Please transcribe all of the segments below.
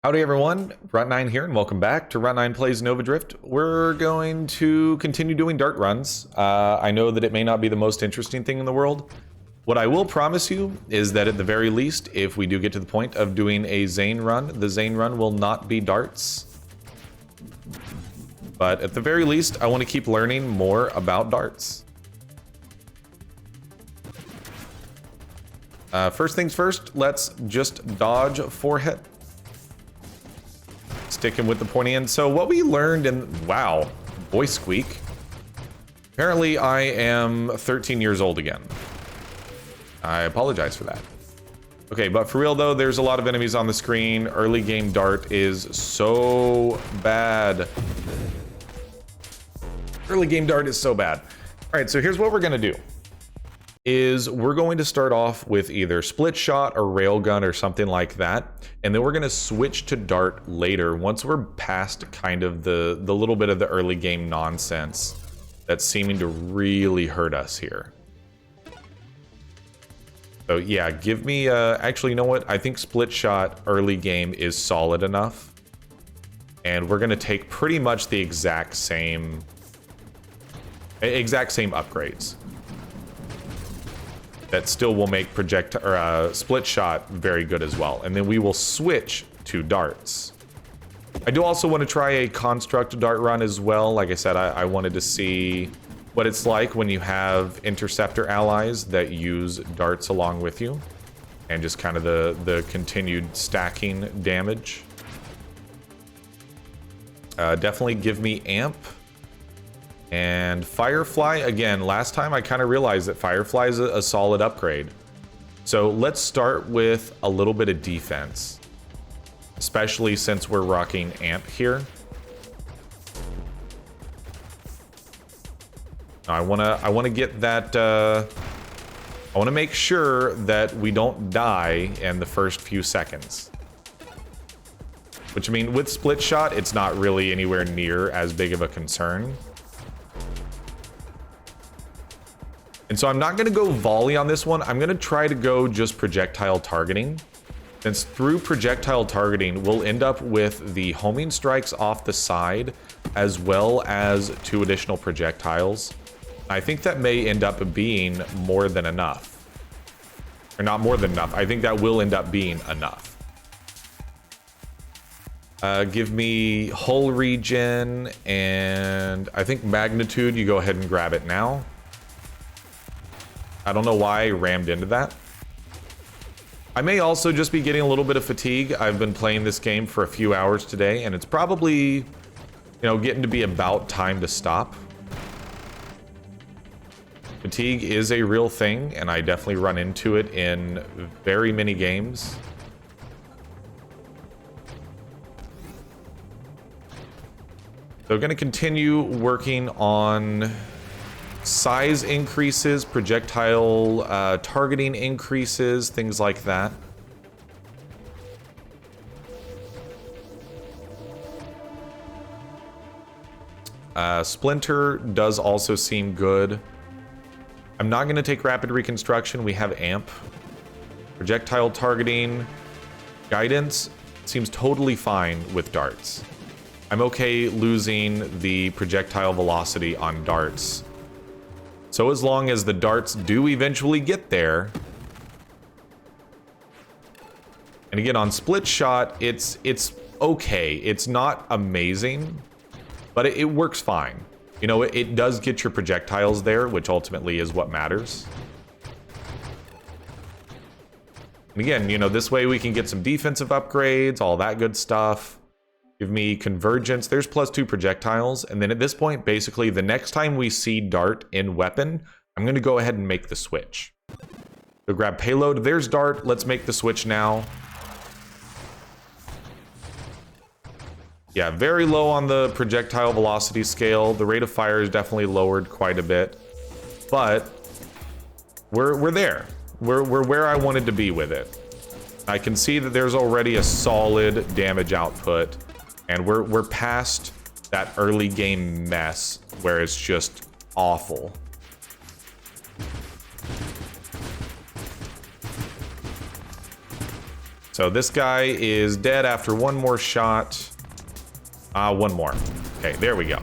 Howdy everyone, Runt9 here, and welcome back to Runt9 Plays Nova Drift. We're going to continue doing dart runs. I know that it may not be the most interesting thing in the world. What I will promise you is that at the very least, if we do get to the point of doing a Zane run, the Zane run will not be darts. But at the very least, I want to keep learning more about darts. First things first, let's just dodge forehead. Sticking with the pointy end. So what we learned in, wow, voice squeak. Apparently I am 13 years old again. I apologize for that. Okay, but for real though, there's a lot of enemies on the screen. Early game dart is so bad. Early game dart is so bad. All right, so here's what we're gonna do. We're going to start off with either split shot or railgun or something like that, and then we're going to switch to dart later once we're past kind of the little bit of the early game nonsense that's seeming to really hurt us here. So yeah, give me actually, you know what, I think split shot early game is solid enough, and we're going to take pretty much the exact same upgrades that still will make split shot very good as well. And then we will switch to darts. I do also want to try a construct dart run as well. Like I said, I wanted to see what it's like when you have interceptor allies that use darts along with you, and just kind of the continued stacking damage. Definitely give me amp. And Firefly, again, last time I kind of realized that Firefly is a solid upgrade. So let's start with a little bit of defense, especially since we're rocking amp here. I wanna get that, I wanna make sure that we don't die in the first few seconds. Which, I mean, with split shot, it's not really anywhere near as big of a concern. And so I'm not going to go volley on this one. I'm going to try to go just projectile targeting. Since through projectile targeting, we'll end up with the homing strikes off the side, as well as 2 additional projectiles. I think that may end up being more than enough. Or not more than enough. I think that will end up being enough. Give me hull regen, and I think magnitude, you go ahead and grab it now. I don't know why I rammed into that. I may also just be getting a little bit of fatigue. I've been playing this game for a few hours today, and it's probably, you know, getting to be about time to stop. Fatigue is a real thing, and I definitely run into it in very many games. So I'm going to continue working on size increases, projectile targeting increases, things like that. Splinter does also seem good. I'm not going to take rapid reconstruction. We have amp. Projectile targeting, guidance seems totally fine with darts. I'm okay losing the projectile velocity on darts. So as long as the darts do eventually get there. And again, on split shot, it's okay. It's not amazing, but it works fine. You know, it does get your projectiles there, which ultimately is what matters. And again, you know, this way we can get some defensive upgrades, all that good stuff. Give me convergence. There's +2 projectiles. And then at this point, basically, the next time we see dart in weapon, I'm going to go ahead and make the switch. So grab payload. There's dart. Let's make the switch now. Yeah, very low on the projectile velocity scale. The rate of fire is definitely lowered quite a bit. But we're there. We're where I wanted to be with it. I can see that there's already a solid damage output. And we're past that early game mess where it's just awful. So this guy is dead after one more shot. One more. Okay, there we go.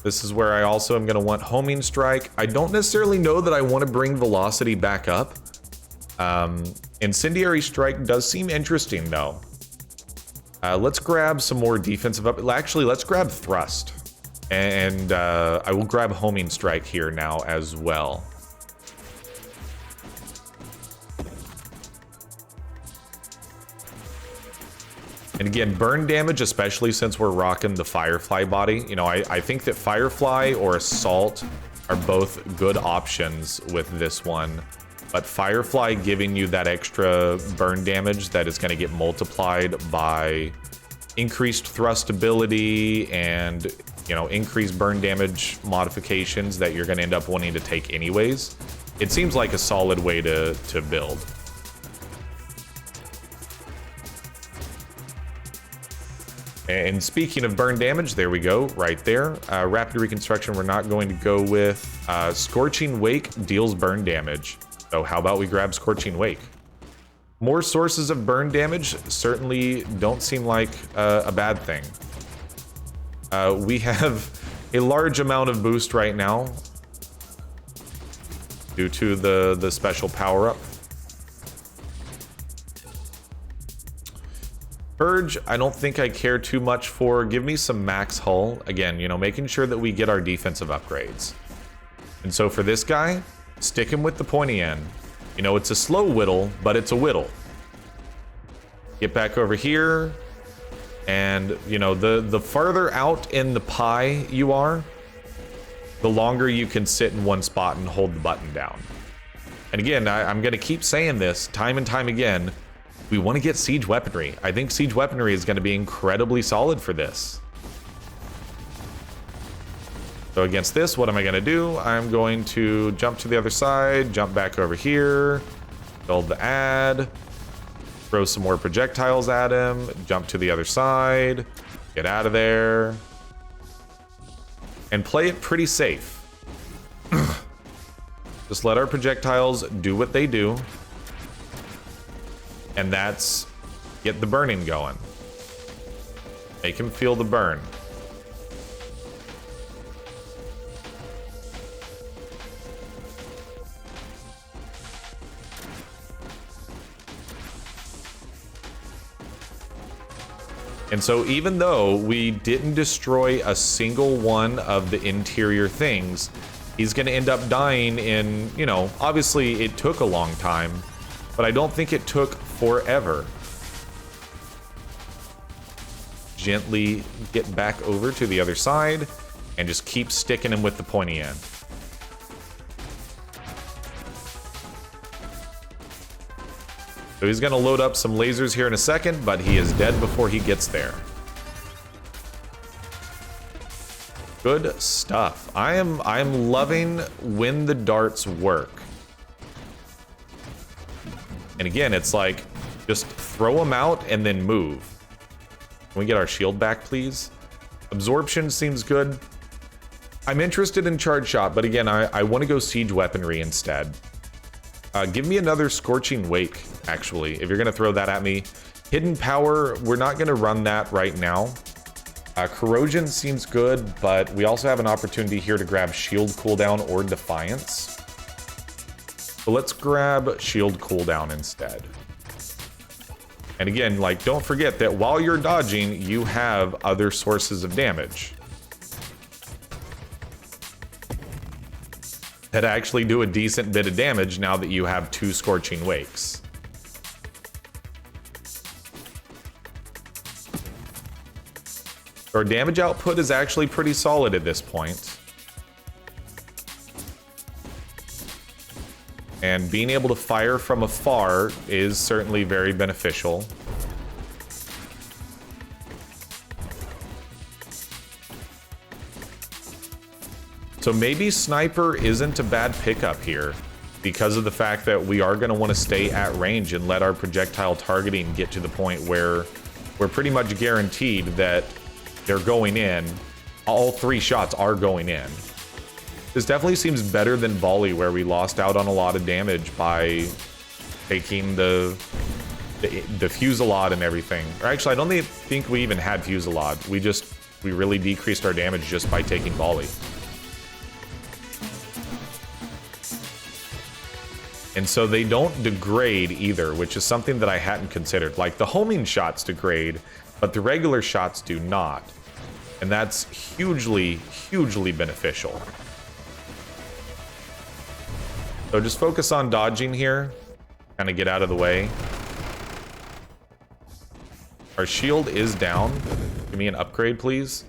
This is where I also am going to want homing strike. I don't necessarily know that I want to bring velocity back up. Incendiary strike does seem interesting though. Let's grab some more defensive up. Actually, let's grab thrust. And I will grab homing strike here now as well. And again, burn damage, especially since we're rocking the Firefly body. You know, I think that Firefly or Assault are both good options with this one. But Firefly giving you that extra burn damage that is going to get multiplied by increased thrust ability and, you know, increased burn damage modifications that you're going to end up wanting to take anyways. It seems like a solid way to build. And speaking of burn damage, there we go, right there. Rapid reconstruction, we're not going to go with. Scorching Wake deals burn damage. So how about we grab Scorching Wake? More sources of burn damage certainly don't seem like a bad thing. We have a large amount of boost right now due to the special power-up. Purge, I don't think I care too much for. Give me some max hull. Again, you know, making sure that we get our defensive upgrades. And so for this guy, stick him with the pointy end. You know, it's a slow whittle, but it's a whittle. Get back over here. And, you know, the farther out in the pie you are, the longer you can sit in one spot and hold the button down. And again, I'm going to keep saying this time and time again. We want to get siege weaponry. I think siege weaponry is going to be incredibly solid for this. So against this, what am I going to do? I'm going to jump to the other side, jump back over here, build the ad, throw some more projectiles at him, jump to the other side, get out of there, and play it pretty safe. Just let our projectiles do what they do. And that's get the burning going. Make him feel the burn. And so even though we didn't destroy a single one of the interior things, he's going to end up dying in, you know, obviously it took a long time, but I don't think it took forever. Gently get back over to the other side and just keep sticking him with the pointy end. So he's gonna load up some lasers here in a second, but he is dead before he gets there. Good stuff. I am loving when the darts work. And again, it's like, just throw them out and then move. Can we get our shield back, please? Absorption seems good. I'm interested in charge shot, but again, I want to go siege weaponry instead. Give me another Scorching Wake, actually, if you're going to throw that at me. Hidden Power, we're not going to run that right now. Corrosion seems good, but we also have an opportunity here to grab shield cooldown or Defiance. So let's grab shield cooldown instead. And again, like, don't forget that while you're dodging, you have other sources of damage that actually do a decent bit of damage now that you have 2 Scorching Wakes. Our damage output is actually pretty solid at this point. And being able to fire from afar is certainly very beneficial. So maybe Sniper isn't a bad pickup here because of the fact that we are going to want to stay at range and let our projectile targeting get to the point where we're pretty much guaranteed that they're going in. All 3 shots are going in. This definitely seems better than volley, where we lost out on a lot of damage by taking the Fusillade and everything. Or actually, I don't think we even had Fusillade. We really decreased our damage just by taking volley. And so they don't degrade either, which is something that I hadn't considered. Like, the homing shots degrade, but the regular shots do not. And that's hugely, hugely beneficial. So just focus on dodging here. Kind of get out of the way. Our shield is down. Give me an upgrade, please.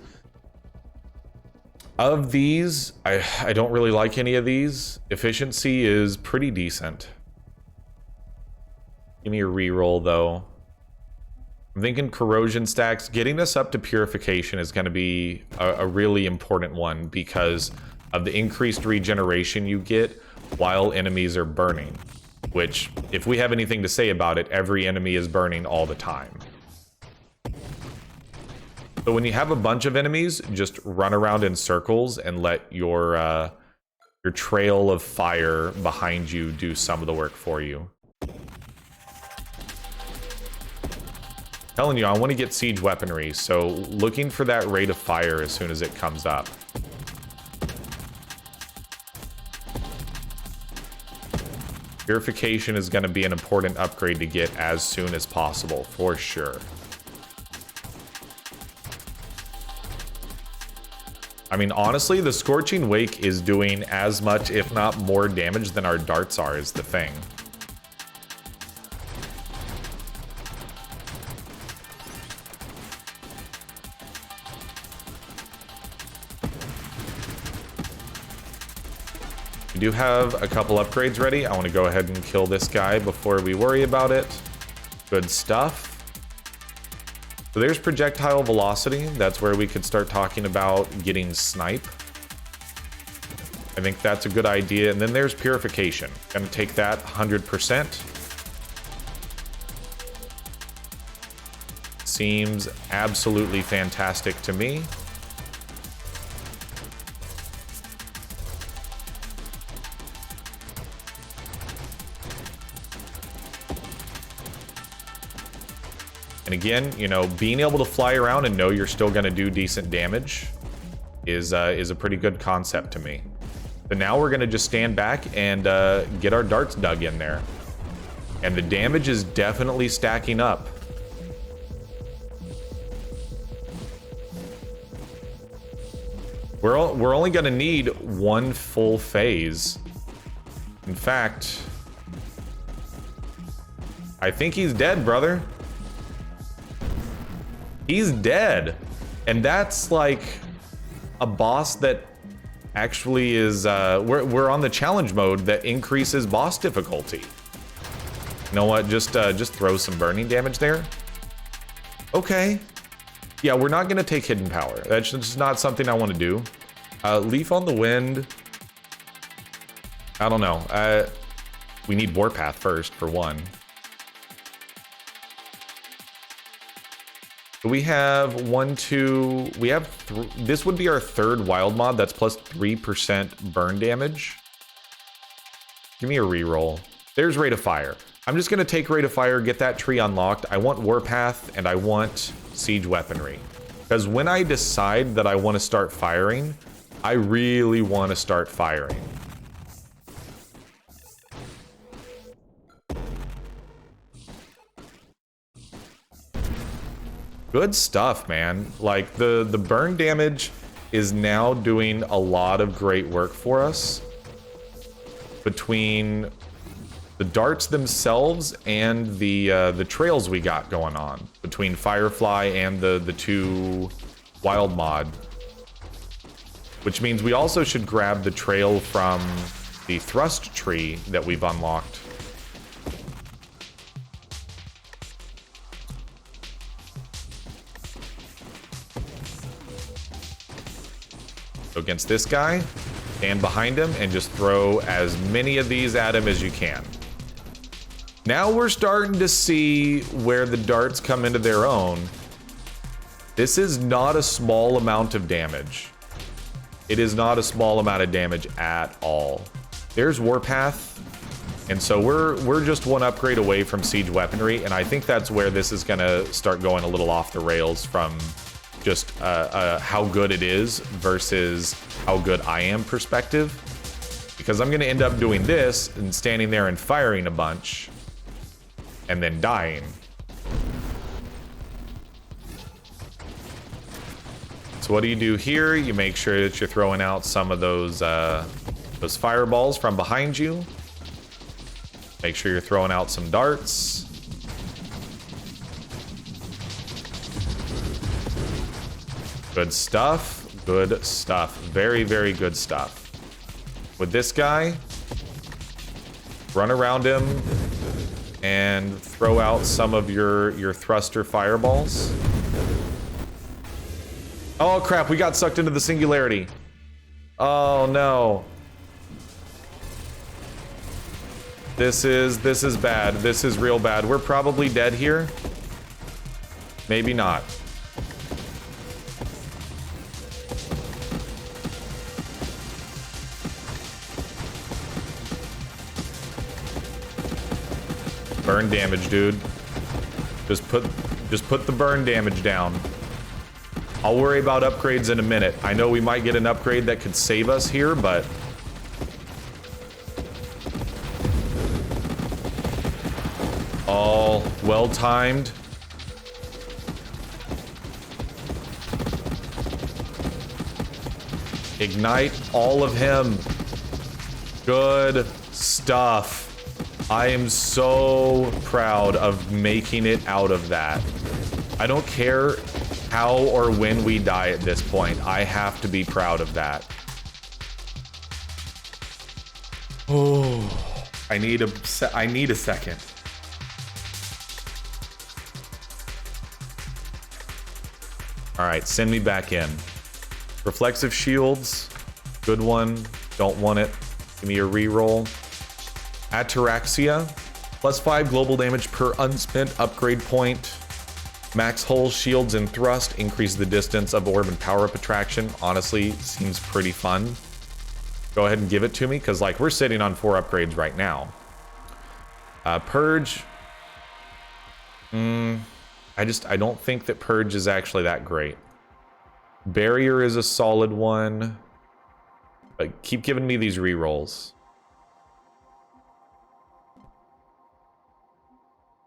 Of these, I don't really like any of these. Efficiency is pretty decent. Give me a reroll, though. I'm thinking corrosion stacks. Getting us up to purification is going to be a really important one because of the increased regeneration you get while enemies are burning. Which, if we have anything to say about it, every enemy is burning all the time. So when you have a bunch of enemies, just run around in circles and let your trail of fire behind you do some of the work for you. Telling you, I want to get siege weaponry, so looking for that rate of fire as soon as it comes up. Purification is going to be an important upgrade to get as soon as possible, for sure. I mean, honestly, the Scorching Wake is doing as much, if not more, damage than our darts are, is the thing. We do have a couple upgrades ready. I want to go ahead and kill this guy before we worry about it. Good stuff. So there's projectile velocity. That's where we could start talking about getting snipe. I think that's a good idea. And then there's purification. Gonna take that 100%. Seems absolutely fantastic to me. And again, you know, being able to fly around and know you're still going to do decent damage is a pretty good concept to me. So now we're going to just stand back and get our darts dug in there. And the damage is definitely stacking up. We're only going to need one full phase. In fact, I think he's dead, brother. He's dead. And that's like a boss that actually is, we're on the challenge mode that increases boss difficulty. You know what, just throw some burning damage there. Okay. Yeah, we're not gonna take hidden power. That's just not something I want to do. Leaf on the Wind. I don't know. We need Warpath first, for one. We have this would be our third wild mod. That's plus 3% burn damage. Give me a reroll. There's Rate of Fire. I'm just going to take Rate of Fire, get that tree unlocked. I want Warpath and I want Siege Weaponry. Because when I decide that I want to start firing, I really want to start firing. Good stuff, man. Like, the burn damage is now doing a lot of great work for us. Between the darts themselves and the trails we got going on. Between Firefly and the two wild mod. Which means we also should grab the trail from the thrust tree that we've unlocked. So against this guy, stand behind him and just throw as many of these at him as you can. Now we're starting to see where the darts come into their own. This is not a small amount of damage. It is not a small amount of damage at all. There's Warpath. And so we're just one upgrade away from siege weaponry, and I think that's where this is gonna start going a little off the rails from just how good it is versus how good I am perspective. Because I'm gonna end up doing this and standing there and firing a bunch and then dying. So what do you do here? You make sure that you're throwing out some of those fireballs from behind you. Make sure you're throwing out some darts. Good stuff. Good stuff. Very, very good stuff. With this guy, run around him and throw out some of your thruster fireballs. Oh crap, we got sucked into the singularity. Oh no. This is bad. This is real bad. We're probably dead here. Maybe not. Burn damage, dude. Just put the burn damage down. I'll worry about upgrades in a minute. I know we might get an upgrade that could save us here, but all well timed. Ignite all of him. Good stuff. I am so proud of making it out of that. I don't care how or when we die at this point. I have to be proud of that. Oh, I need a second. All right, send me back in. Reflexive shields, good one. Don't want it. Give me a reroll. Ataraxia, +5 global damage per unspent upgrade point. Max hull, shields, and thrust increase the distance of orb and power up attraction. Honestly, seems pretty fun. Go ahead and give it to me, because like we're sitting on 4 upgrades right now. Purge. I don't think that Purge is actually that great. Barrier is a solid one. But keep giving me these rerolls.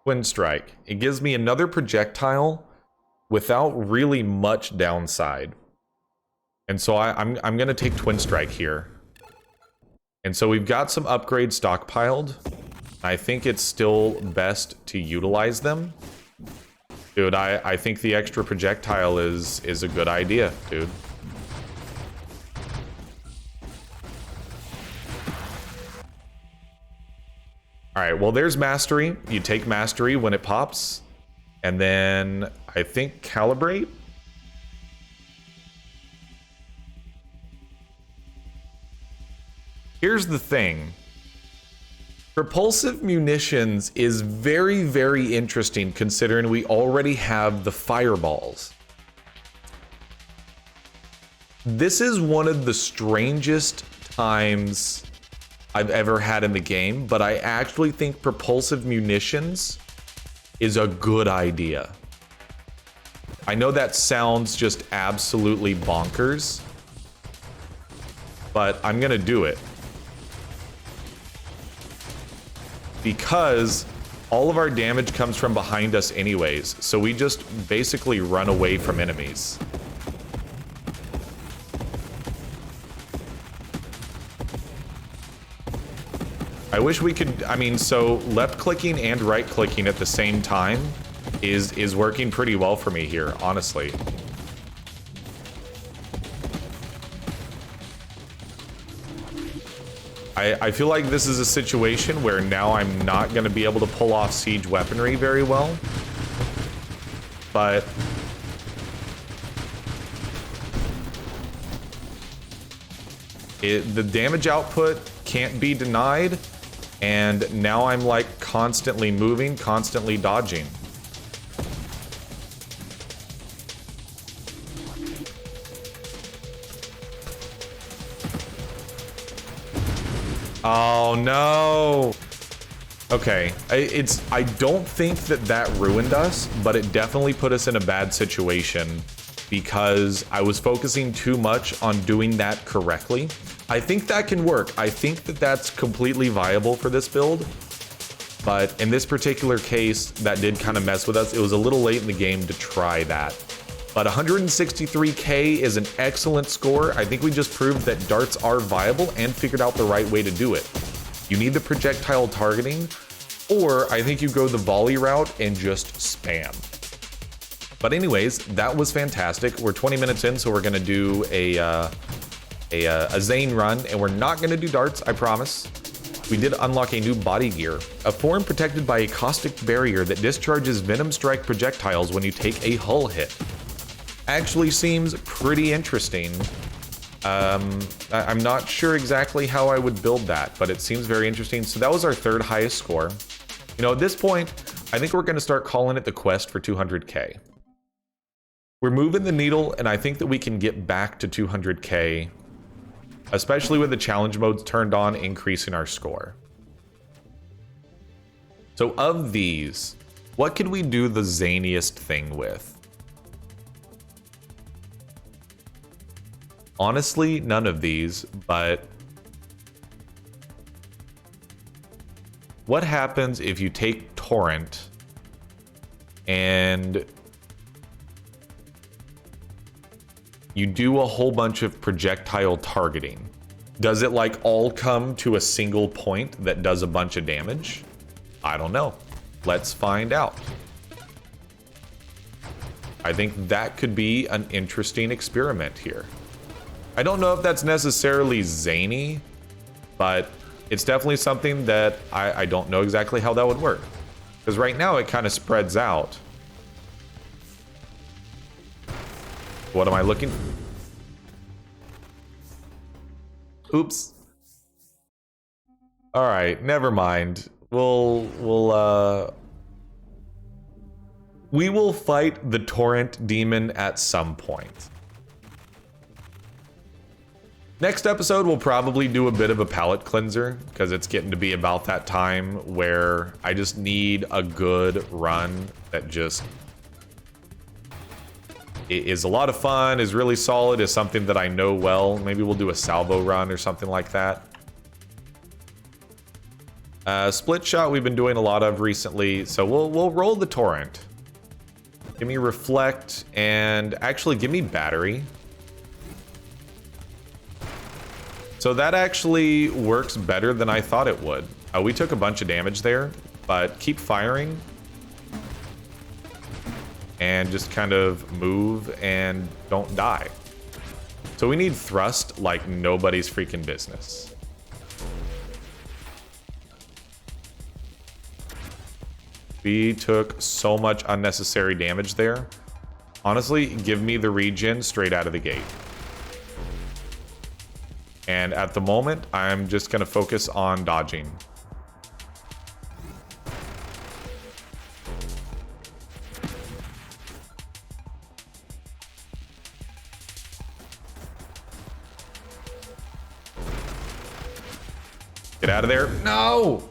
Twin Strike. It gives me another projectile without really much downside. And so I'm going to take Twin Strike here. And so we've got some upgrades stockpiled. I think it's still best to utilize them. Dude, I think the extra projectile is a good idea, dude. All right, well, there's Mastery. You take Mastery when it pops. And then I think Calibrate. Here's the thing. Propulsive munitions is very, very interesting considering we already have the fireballs. This is one of the strangest times I've ever had in the game, but I actually think propulsive munitions is a good idea. I know that sounds just absolutely bonkers, but I'm gonna do it. Because all of our damage comes from behind us anyways, so we just basically run away from enemies. I wish we could, I mean, so left clicking and right clicking at the same time is working pretty well for me here, honestly. I feel like this is a situation where now I'm not going to be able to pull off siege weaponry very well. But the damage output can't be denied. And now I'm like constantly moving, constantly dodging. Oh no. Okay, I don't think that ruined us, but it definitely put us in a bad situation because I was focusing too much on doing that correctly. I think that can work. I think that that's completely viable for this build, but in this particular case, that did kind of mess with us. It was a little late in the game to try that. But 163k is an excellent score. I think we just proved that darts are viable and figured out the right way to do it. You need the projectile targeting, or I think you go the volley route and just spam. But anyways, that was fantastic. We're 20 minutes in, so we're gonna do a Zane run, and we're not gonna do darts, I promise. We did unlock a new body gear, a form protected by a caustic barrier that discharges venom strike projectiles when you take a hull hit. Actually seems pretty interesting. I'm not sure exactly how I would build that, but it seems very interesting. So that was our third highest score. You know, at this point, I think we're going to start calling it the quest for 200k. We're moving the needle, and I think that we can get back to 200k, especially with the challenge modes turned on, increasing our score. So of these, what could we do the zaniest thing with? Honestly, none of these, but what happens if you take Torrent and you do a whole bunch of projectile targeting? Does it like all come to a single point that does a bunch of damage? I don't know. Let's find out. I think that could be an interesting experiment here. I don't know if that's necessarily zany, but it's definitely something that I don't know exactly how that would work. Because right now it kind of spreads out. What am I looking? Oops. All right, never mind. We will fight the Torrent Demon at some point. Next episode, we'll probably do a bit of a palate cleanser because it's getting to be about that time where I just need a good run that just is a lot of fun, is really solid, is something that I know well. Maybe we'll do a salvo run or something like that. Split shot we've been doing a lot of recently, so we'll roll the Torrent. Give me reflect, and actually give me battery. So that actually works better than I thought it would. We took a bunch of damage there, but keep firing. And just kind of move and don't die. So we need thrust like nobody's freaking business. We took so much unnecessary damage there. Honestly, give me the regen straight out of the gate. And at the moment, I'm just going to focus on dodging. Get out of there. No!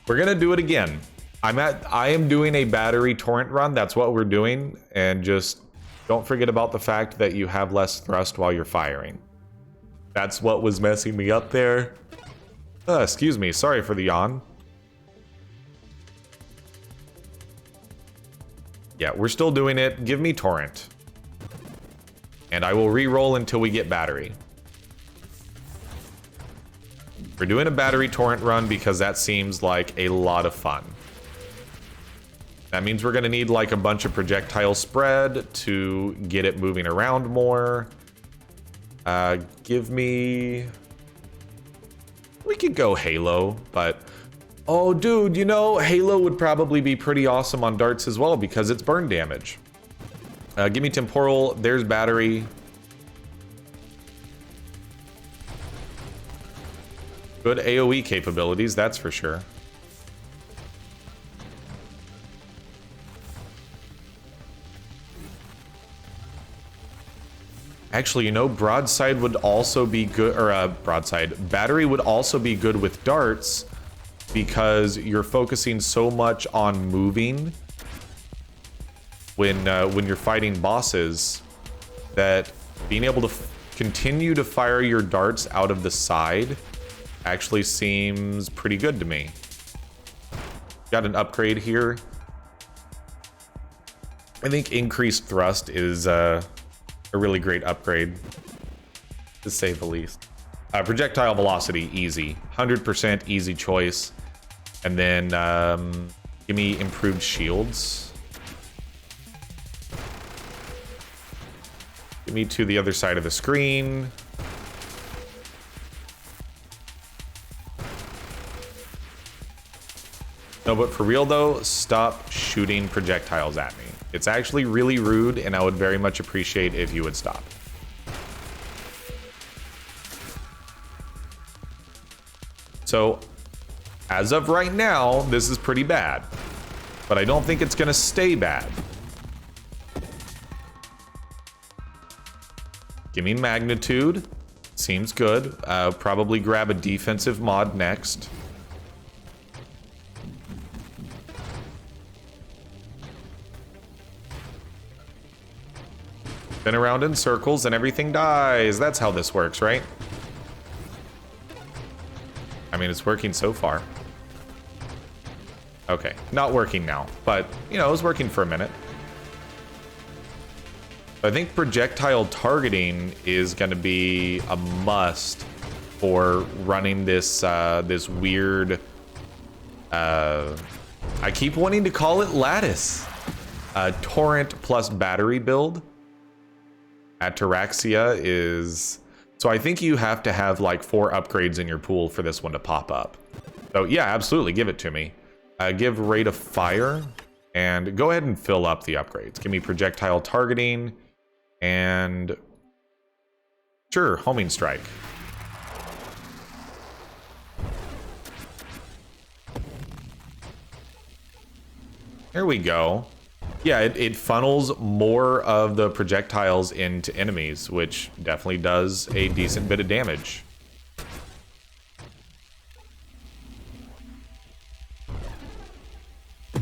We're going to do it again. I am doing a battery torrent run. That's what we're doing. And just don't forget about the fact that you have less thrust while you're firing. That's what was messing me up there. Excuse me. Sorry for the yawn. Yeah, we're still doing it. Give me torrent. And I will re-roll until we get battery. We're doing a battery torrent run because that seems like a lot of fun. That means we're going to need like a bunch of projectile spread to get it moving around more. Give me... We could go Halo, but... Oh, dude, you know, Halo would probably be pretty awesome on darts as well because it's burn damage. Give me temporal. There's battery. Good AoE capabilities, that's for sure. Actually, you know, broadside would also be good, or broadside. Battery would also be good with darts because you're focusing so much on moving when you're fighting bosses that being able to continue to fire your darts out of the side actually seems pretty good to me. Got an upgrade here. I think increased thrust is a really great upgrade, to say the least. Projectile velocity, easy. 100% easy choice. And then give me improved shields. Get me to the other side of the screen. No, but for real though, stop shooting projectiles at me. It's actually really rude, and I would very much appreciate if you would stop. So, as of right now, this is pretty bad. But I don't think it's gonna stay bad. Give me magnitude. Seems good. Probably grab a defensive mod next. Spin around in circles and everything dies. That's how this works, right? I mean, it's working so far. Okay, not working now, but, you know, it was working for a minute. I think projectile targeting is going to be a must for running this this weird... I keep wanting to call it lattice. Torrent plus battery build. Ataraxia is... So I think you have to have like 4 upgrades in your pool for this one to pop up. So yeah, absolutely, give it to me. Give rate of fire, and go ahead and fill up the upgrades. Give me projectile targeting, and sure, homing strike. There we go. Yeah, it funnels more of the projectiles into enemies, which definitely does a decent bit of damage.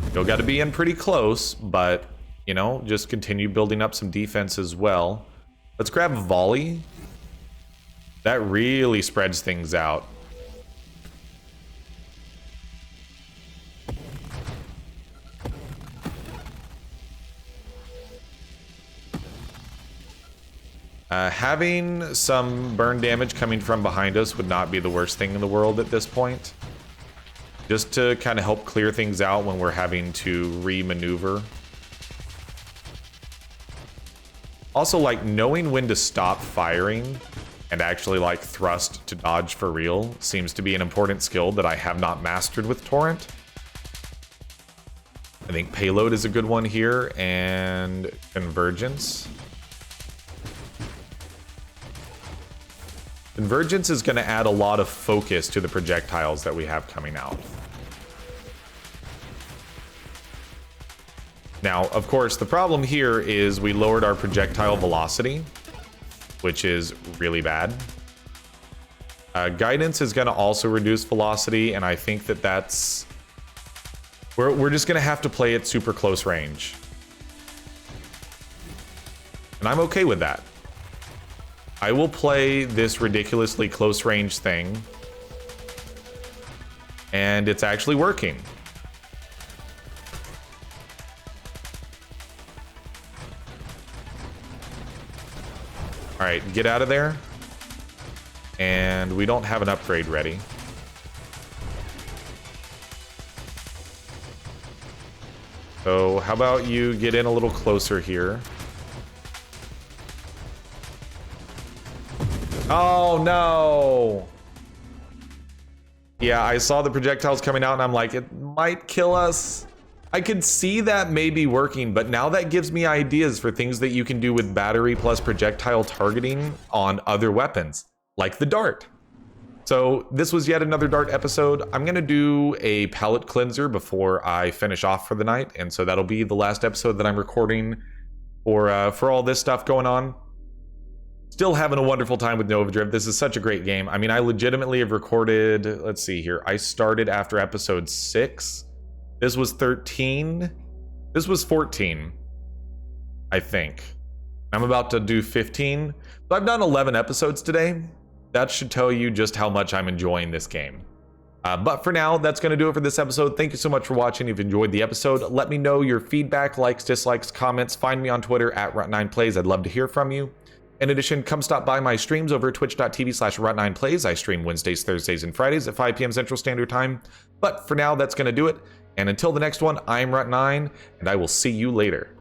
Still got to be in pretty close, but, you know, just continue building up some defense as well. Let's grab volley. That really spreads things out. Having some burn damage coming from behind us would not be the worst thing in the world at this point. Just to kind of help clear things out when we're having to re-maneuver. Also, like, knowing when to stop firing and actually, like, thrust to dodge for real seems to be an important skill that I have not mastered with Torrent. I think payload is a good one here, and convergence. Convergence is going to add a lot of focus to the projectiles that we have coming out. Now, of course, the problem here is we lowered our projectile velocity, which is really bad. Guidance is going to also reduce velocity, and I think that that's... We're just going to have to play at super close range. And I'm okay with that. I will play this ridiculously close range thing, and it's actually working. All right, get out of there. And we don't have an upgrade ready. So how about you get in a little closer here? Oh no! Yeah, I saw the projectiles coming out and I'm like, it might kill us. I could see that maybe working, but now that gives me ideas for things that you can do with battery plus projectile targeting on other weapons, like the dart. So this was yet another dart episode. I'm gonna do a palette cleanser before I finish off for the night, and so that'll be the last episode that I'm recording for all this stuff going on. Still having a wonderful time with Nova Drift. This is such a great game. I mean, I legitimately have recorded, let's see here. I started after episode 6. This was 13. This was 14, I think. I'm about to do 15. So I've done 11 episodes today. That should tell you just how much I'm enjoying this game. But for now, that's going to do it for this episode. Thank you so much for watching. If you enjoyed the episode, let me know your feedback, likes, dislikes, comments. Find me on Twitter at Runt9Plays. I'd love to hear from you. In addition, come stop by my streams over at twitch.tv/Runt9Plays. I stream Wednesdays, Thursdays, and Fridays at 5 p.m. Central Standard Time. But for now, that's going to do it. And until the next one, I'm Runt9, and I will see you later.